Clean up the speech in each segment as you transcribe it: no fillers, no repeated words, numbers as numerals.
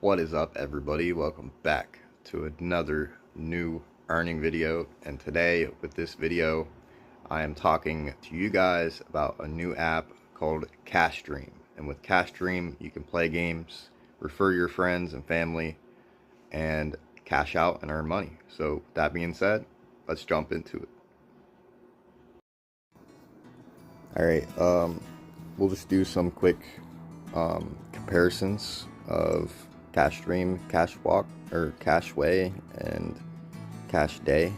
What is up, everybody? Welcome back to another new earning video. And today with this video I am talking to you guys about a new app called Cashstream. And with Cashstream you can play games, refer your friends and family, and cash out and earn money. So with that being said, let's jump into it. Alright, we'll just do some quick comparisons of Cashstream, Cashwalk, or Cashway, and Cashday.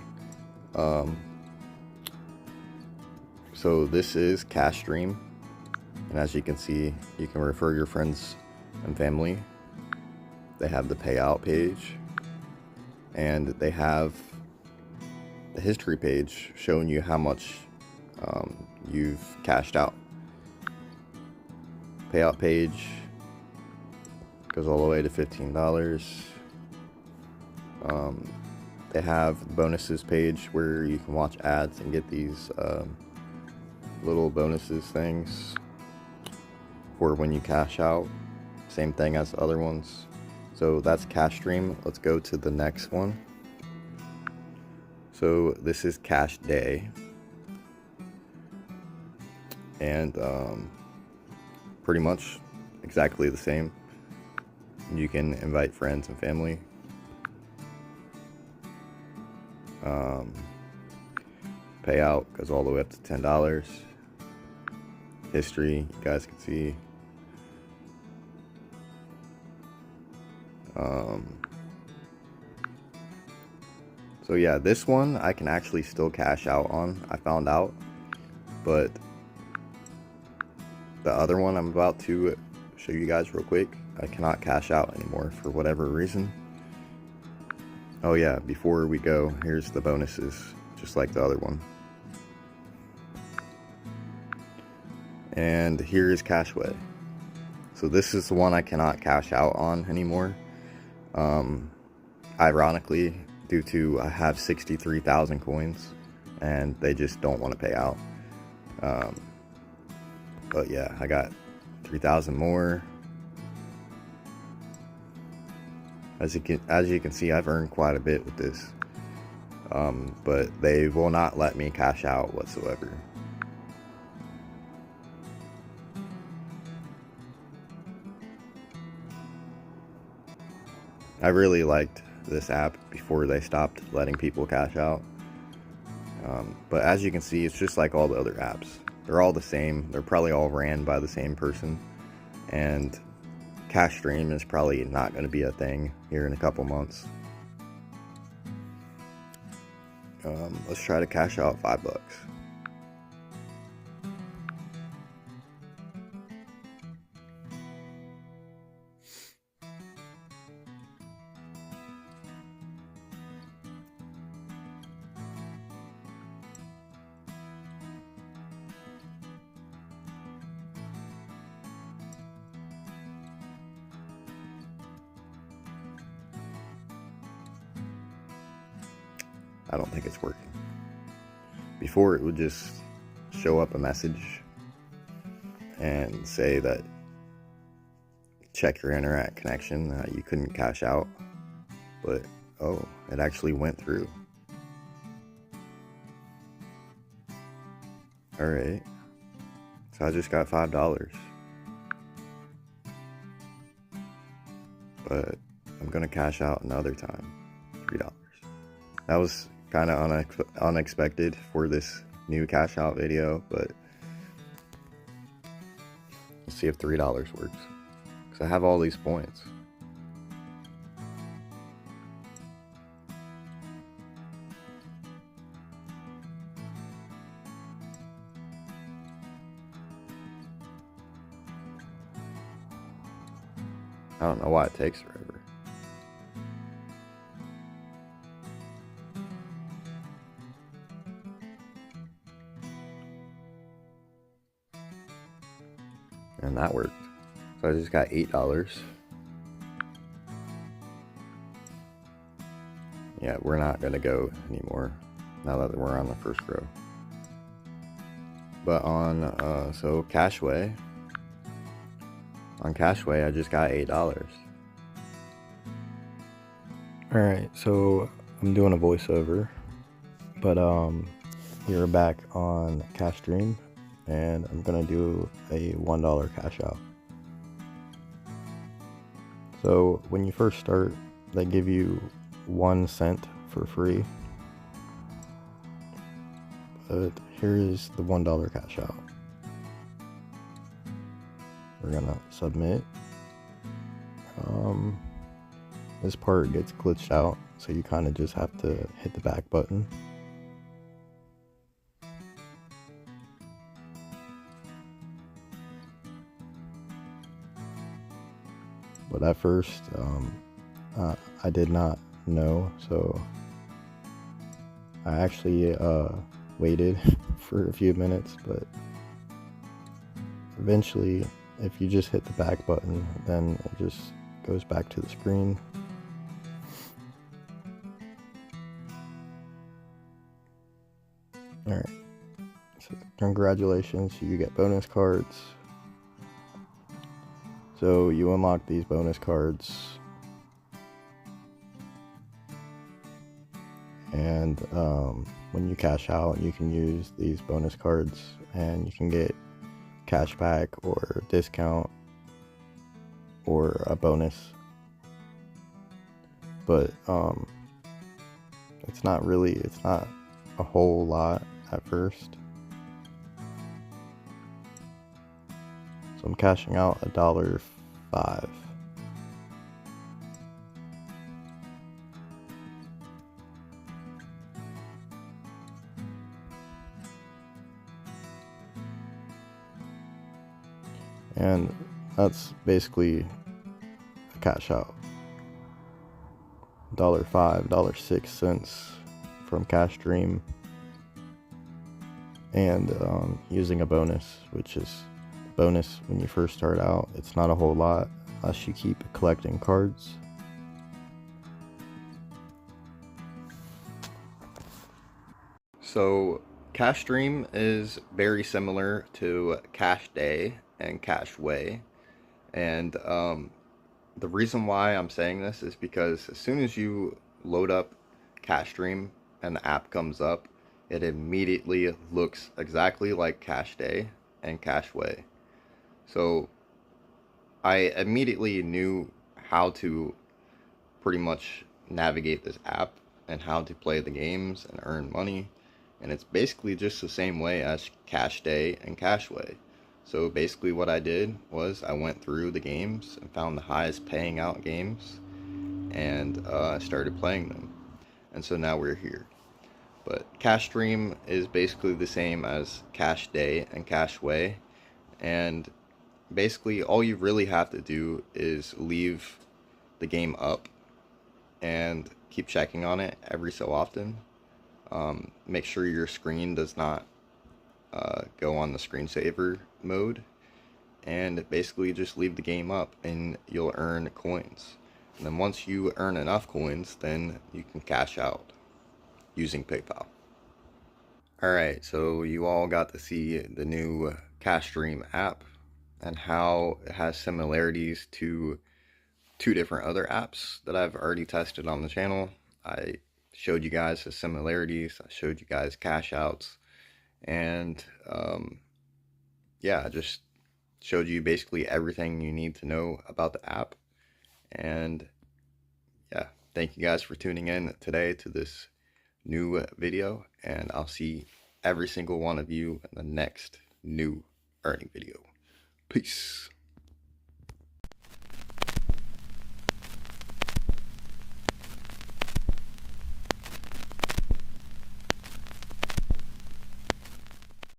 So this is Cashstream, and as you can see, you can refer your friends and family. They have the payout page, and they have the history page showing you how much you've cashed out. Payout page goes all the way to $15. They have the bonuses page where you can watch ads and get these little bonuses things for when you cash out. Same thing as the other ones. So that's Cashstream. Let's go to the next one. So this is Cashday, and pretty much exactly the same. You can invite friends and family. Payout goes all the way up to $10. History, you guys can see. So yeah, this one I can actually still cash out on, I found out, but the other one I'm about to show you guys real quick, I cannot cash out anymore for whatever reason. Oh yeah, before we go, here's the bonuses, just like the other one. And here is Cashway. So this is the one I cannot cash out on anymore. Ironically, due to I have 63,000 coins and they just don't want to pay out. But yeah, I got 3,000 more. As you can see, I've earned quite a bit with this, but they will not let me cash out whatsoever. I really liked this app before they stopped letting people cash out, but as you can see, it's just like all the other apps. They're all the same. They're probably all ran by the same person, and Cashstream is probably not going to be a thing here in a couple months. Let's try to cash out $5. I don't think it's working. Before, it would just show up a message and say that check your internet connection, you couldn't cash out, but oh, it actually went through. Alright, so I just got $5, but I'm gonna cash out another time, $3. That was kind of unexpected for this new cash out video, but let's see if $3 works, because I have all these points. I don't know why it takes forever. And that worked. So I just got $8. Yeah, we're not gonna go anymore now that we're on the first row. But on so Cashway, on Cashway I just got $8. Alright, so I'm doing a voiceover, but we're back on Cash Stream, and I'm gonna do a $1 cash out. So when you first start, they give you 1 cent for free, but here is the $1 cash out. We're gonna submit. This part gets glitched out, so you kind of just have to hit the back button. But at first, I did not know, so I actually waited for a few minutes, but eventually, if you just hit the back button, then it just goes back to the screen. Alright, so congratulations, you get bonus cards. So you unlock these bonus cards, and when you cash out, you can use these bonus cards and you can get cash back or discount or a bonus. But it's not a whole lot at first. So I'm cashing out $1.05. And that's basically a cash out. $1.05, $1.06 from Cash Stream, and using a bonus, which is bonus when you first start out. It's not a whole lot unless you keep collecting cards. So Cash Stream is very similar to Cash Day and Cashway, and the reason why I'm saying this is because as soon as you load up Cash Stream and the app comes up, it immediately looks exactly like Cash Day and Cashway. So I immediately knew how to pretty much navigate this app and how to play the games and earn money. And it's basically just the same way as Cash Day and Cashway. So basically what I did was I went through the games and found the highest paying out games, and started playing them. And so now we're here. But Cash Stream is basically the same as Cash Day and Cashway, and basically all you really have to do is leave the game up and keep checking on it every so often. Make sure your screen does not go on the screensaver mode, and basically just leave the game up and you'll earn coins. And then once you earn enough coins, then you can cash out using PayPal. Alright, so you all got to see the new Cash Stream app and how it has similarities to 2 different other apps that I've already tested on the channel. I showed you guys the similarities, I showed you guys Cashouts, and yeah, I just showed you basically everything you need to know about the app. And yeah, thank you guys for tuning in today to this new video, and I'll see every single one of you in the next new earning video. Peace.